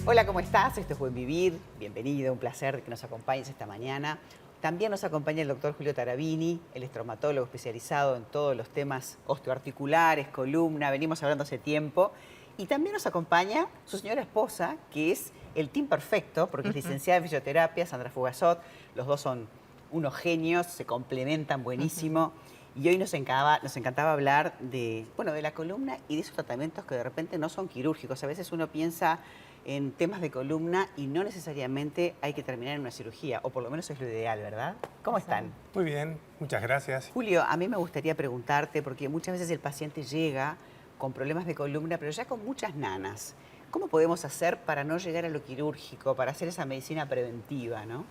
Hola, ¿cómo estás? Esto es Buen Vivir. Bienvenido, un placer que nos acompañes esta mañana. También nos acompaña el doctor Julio Tarabini, él es traumatólogo especializado en todos los temas osteoarticulares, columna, venimos hablando hace tiempo. Y también nos acompaña su señora esposa, que es el team perfecto, porque es licenciada en fisioterapia, Sandra Fugazot. Los dos son unos genios, se complementan buenísimo. Y hoy nos encantaba hablar de, bueno, de la columna y de esos tratamientos que de repente no son quirúrgicos. A veces uno piensa en temas de columna y no necesariamente hay que terminar en una cirugía, o por lo menos es lo ideal, ¿verdad? ¿Cómo están? Muy bien, muchas gracias. Julio, a mí me gustaría preguntarte, porque muchas veces el paciente llega con problemas de columna, pero ya con muchas nanas. ¿Cómo podemos hacer para no llegar a lo quirúrgico, para hacer esa medicina preventiva, no?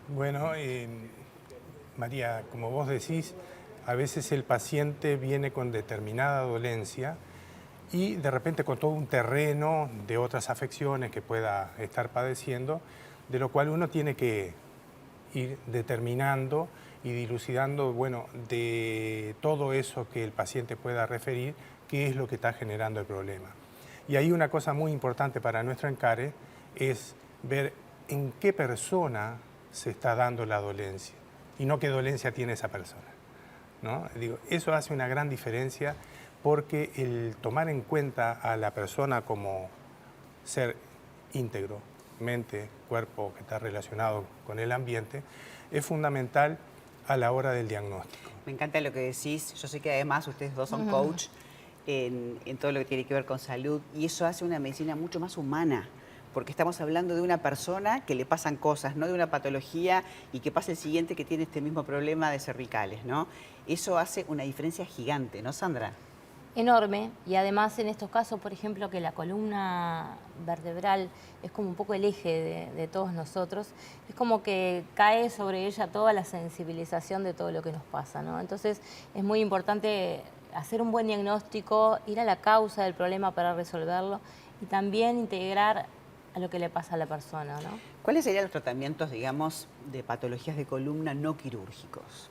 Bueno, María, como vos decís, a veces el paciente viene con determinada dolencia y de repente con todo un terreno de otras afecciones que pueda estar padeciendo, de lo cual uno tiene que ir determinando y dilucidando, bueno, de todo eso que el paciente pueda referir, qué es lo que está generando el problema. Y ahí una cosa muy importante para nuestro encare es ver en qué persona se está dando la dolencia y no qué dolencia tiene esa persona, ¿no? Digo, eso hace una gran diferencia porque el tomar en cuenta a la persona como ser íntegro, mente, cuerpo, que está relacionado con el ambiente, es fundamental a la hora del diagnóstico. Me encanta lo que decís. Yo sé que además ustedes dos son coach en todo lo que tiene que ver con salud y eso hace una medicina mucho más humana, porque estamos hablando de una persona que le pasan cosas, no de una patología y que pasa el siguiente que tiene este mismo problema de cervicales, ¿no? Eso hace una diferencia gigante, ¿no, Sandra? Enorme, y además en estos casos, por ejemplo, que la columna vertebral es como un poco el eje de todos nosotros, es como que cae sobre ella toda la sensibilización de todo lo que nos pasa, ¿no? Entonces es muy importante hacer un buen diagnóstico, ir a la causa del problema para resolverlo y también integrar a lo que le pasa a la persona, ¿no? ¿Cuáles serían los tratamientos, digamos, de patologías de columna no quirúrgicos?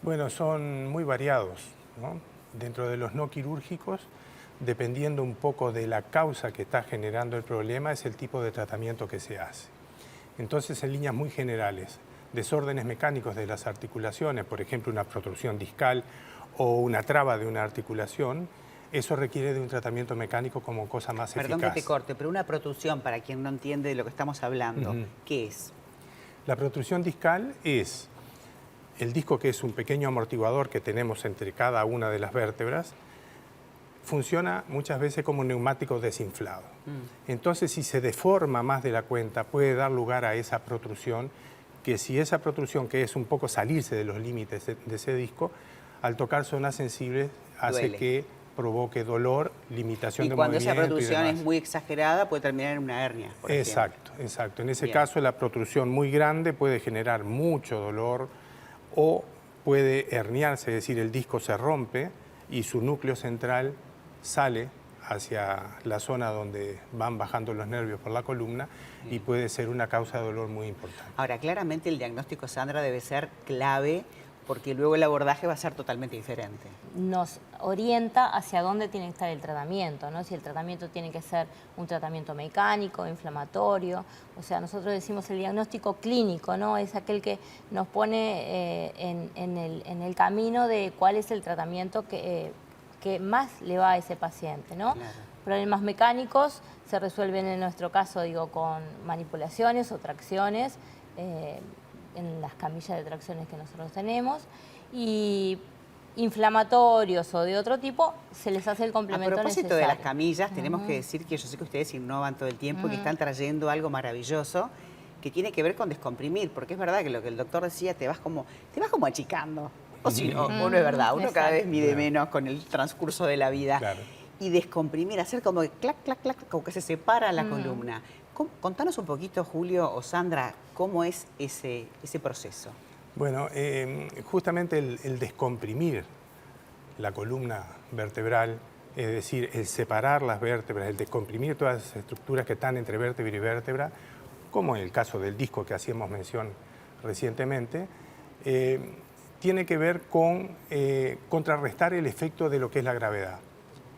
Bueno, son muy variados, ¿no? Dentro de los no quirúrgicos, dependiendo un poco de la causa que está generando el problema, es el tipo de tratamiento que se hace. Entonces, en líneas muy generales, desórdenes mecánicos de las articulaciones, por ejemplo, una protrusión discal o una traba de una articulación, eso requiere de un tratamiento mecánico como cosa más eficaz. Perdón que te corte, pero una protrusión, para quien no entiende de lo que estamos hablando, ¿qué es? La protrusión discal es el disco, que es un pequeño amortiguador que tenemos entre cada una de las vértebras, funciona muchas veces como un neumático desinflado. Entonces, si se deforma más de la cuenta, puede dar lugar a esa protrusión, que si esa protrusión, que es un poco salirse de los límites de ese disco, al tocar zonas sensibles, hace Duele. que provoque dolor, limitación de Y cuando movimiento esa protrusión y es demás. muy exagerada, puede terminar en una hernia, por ejemplo. Exacto, exacto. En ese Bien. caso, la protrusión muy grande puede generar mucho dolor o puede herniarse, es decir, el disco se rompe y su núcleo central sale hacia la zona donde van bajando los nervios por la columna y puede ser una causa de dolor muy importante. Ahora, claramente el diagnóstico, Sandra, debe ser clave porque luego el abordaje va a ser totalmente diferente. Nos orienta hacia dónde tiene que estar el tratamiento, ¿no? Si el tratamiento tiene que ser un tratamiento mecánico, inflamatorio, o sea, nosotros decimos el diagnóstico clínico, ¿no? Es aquel que nos pone en el camino de cuál es el tratamiento que más le va a ese paciente, ¿no? Claro. Problemas mecánicos se resuelven en nuestro caso, digo, con manipulaciones o tracciones, en las camillas de tracciones que nosotros tenemos, y inflamatorios o de otro tipo, se les hace el complemento A propósito necesario. de las camillas, tenemos que decir que yo sé que ustedes innovan todo el tiempo y que están trayendo algo maravilloso que tiene que ver con descomprimir, porque es verdad que lo que el doctor decía, te vas como achicando. O si no, o no es verdad, uno cada vez mide menos con el transcurso de la vida. Claro. Y descomprimir, hacer como que clac, clac, clac, como que se separa la columna. Contanos un poquito, Julio o Sandra, cómo es ese proceso. Bueno, justamente el descomprimir la columna vertebral, es decir, el separar las vértebras, el descomprimir todas las estructuras que están entre vértebra y vértebra, como en el caso del disco que hacíamos mención recientemente, tiene que ver con contrarrestar el efecto de lo que es la gravedad.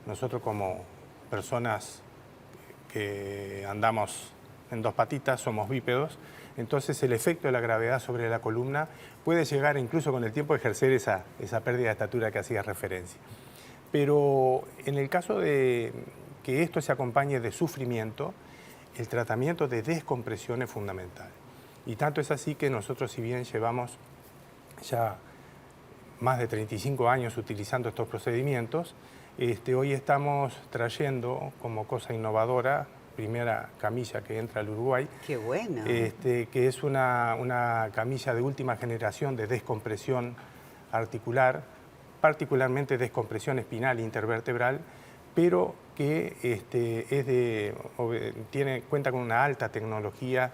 Nosotros como personas que andamos en dos patitas, somos bípedos, entonces el efecto de la gravedad sobre la columna puede llegar incluso con el tiempo a ejercer esa pérdida de estatura que hacías referencia. Pero en el caso de que esto se acompañe de sufrimiento, el tratamiento de descompresión es fundamental. Y tanto es así que nosotros, si bien llevamos ya más de 35 años utilizando estos procedimientos, hoy estamos trayendo como cosa innovadora, primera camilla que entra al Uruguay. ¡Qué bueno! Que es una camilla de última generación de descompresión articular, particularmente descompresión espinal e intervertebral, pero que cuenta con una alta tecnología,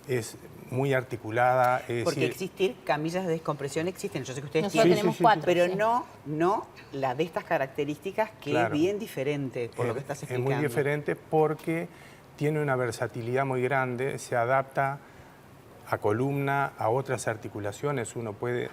es muy articulada. Porque existir camillas de descompresión existen. Yo sé que ustedes Nosotros tienen, tenemos 4. pero sí. no la de estas características, que Claro. es bien diferente por lo que estás explicando. Es muy diferente porque tiene una versatilidad muy grande, se adapta a columna, a otras articulaciones. Uno puede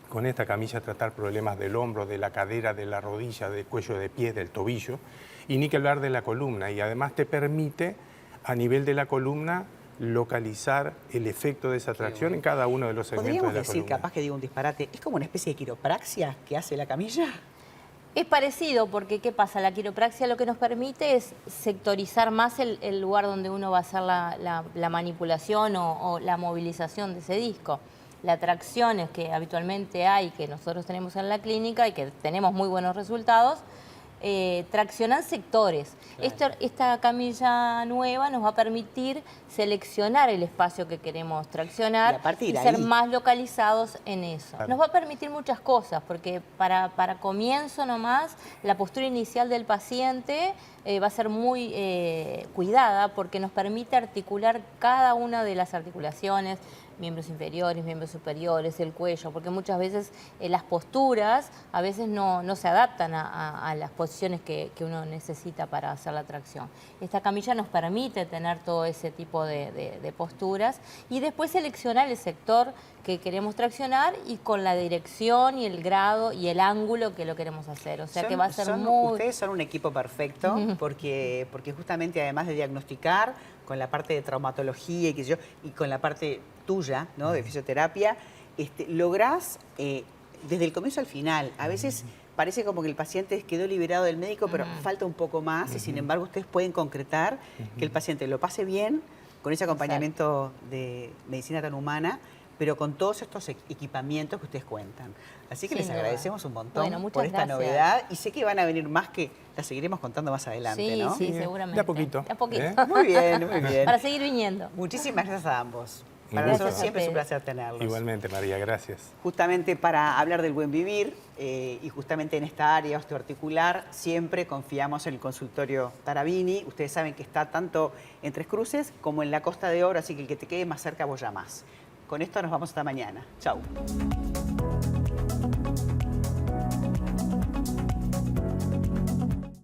con esta camilla tratar problemas del hombro, de la cadera, de la rodilla, del cuello de pie, del tobillo, y ni que hablar de la columna. Y además te permite, a nivel de la columna, localizar el efecto de esa tracción en cada uno de los segmentos de la ¿Podríamos decir, columna. capaz que digo un disparate, es como una especie de quiropraxia que hace la camilla? Es parecido porque, ¿qué pasa? La quiropraxia lo que nos permite es sectorizar más el lugar donde uno va a hacer la manipulación o la movilización de ese disco. La tracción es que habitualmente hay, que nosotros tenemos en la clínica y que tenemos muy buenos resultados, traccionan sectores. Claro. Esta camilla nueva nos va a permitir seleccionar el espacio que queremos traccionar Y a partir de ser ahí. más localizados en eso. Claro. Nos va a permitir muchas cosas, porque para comienzo nomás, la postura inicial del paciente va a ser muy cuidada, porque nos permite articular cada una de las articulaciones, miembros inferiores, miembros superiores, el cuello, porque muchas veces las posturas a veces no se adaptan a las posiciones que uno necesita para hacer la tracción. Esta camilla nos permite tener todo ese tipo de posturas y después seleccionar el sector que queremos traccionar y con la dirección y el grado y el ángulo que lo queremos hacer. O sea que va a ser muy... Ustedes son un equipo perfecto porque justamente además de diagnosticar con la parte de traumatología y qué sé yo, y con la parte tuya, ¿no?, de fisioterapia, lográs desde el comienzo al final. A veces parece como que el paciente quedó liberado del médico, pero falta un poco más y sin embargo ustedes pueden concretar que el paciente lo pase bien con ese acompañamiento de medicina tan humana, pero con todos estos equipamientos que ustedes cuentan. Así que Sin les duda. agradecemos un montón Bueno, muchas por esta gracias. novedad y sé que van a venir más que las seguiremos contando más adelante, Sí, ¿no? sí, seguramente. De a poquito. De a poquito. ¿Eh? Muy bien, muy bien. Para seguir viniendo. Muchísimas gracias a ambos. Para Gracias nosotros a siempre es un ustedes. placer tenerlos. Igualmente, María, gracias. Justamente para hablar del buen vivir y justamente en esta área osteoarticular siempre confiamos en el consultorio Tarabini. Ustedes saben que está tanto en Tres Cruces como en la Costa de Oro, así que el que te quede más cerca vos llamás. Con esto nos vamos hasta mañana. Chau.